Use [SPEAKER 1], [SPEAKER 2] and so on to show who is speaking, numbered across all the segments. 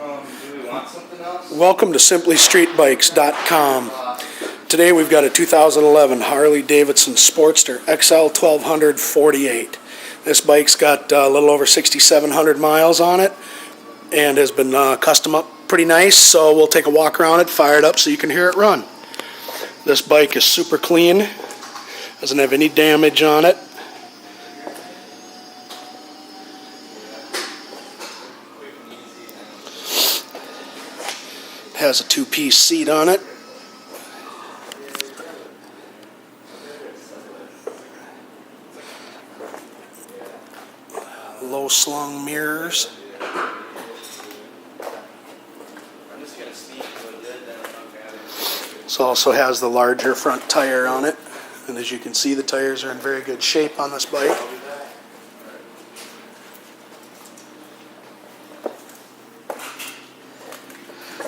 [SPEAKER 1] Do we want something else?
[SPEAKER 2] Welcome to SimplyStreetBikes.com. Today we've got a 2011 Harley-Davidson Sportster XL 1200 48. This bike's got a little over 6,700 miles on it and has been custom up pretty nice, so we'll take a walk around it, fire it up so you can hear it run. This bike is super clean, doesn't have any damage on it. It has a two-piece seat on it. Low slung mirrors. This also has the larger front tire on it, and as you can see, the tires are in very good shape on this bike.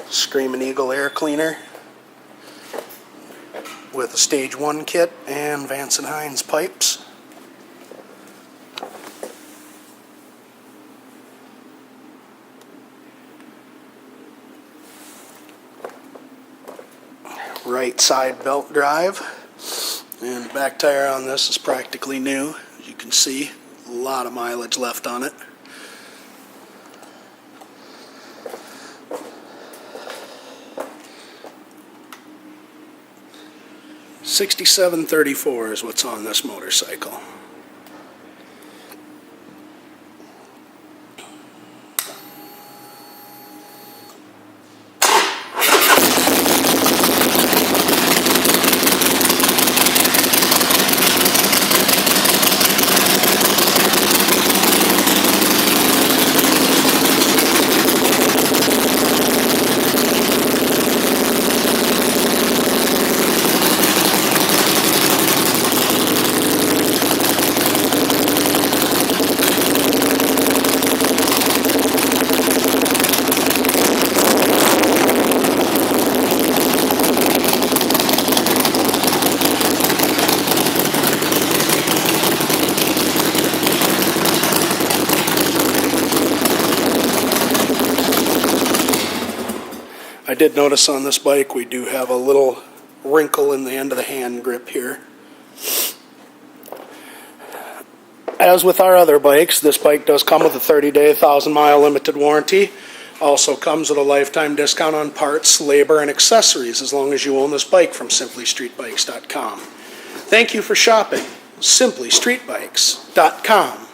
[SPEAKER 2] Screaming Eagle air cleaner with a stage 1 kit and Vance & Hines pipes. Right side belt drive, and the back tire on this is practically new. As you can see, a lot of mileage left on it. $67.34 is what's on this motorcycle. I did notice on this bike we do have a little wrinkle in the end of the hand grip here. As with our other bikes, this bike does come with a 30-day, 1,000-mile limited warranty. Also comes with a lifetime discount on parts, labor, and accessories as long as you own this bike from SimplyStreetBikes.com. Thank you for shopping. SimplyStreetBikes.com.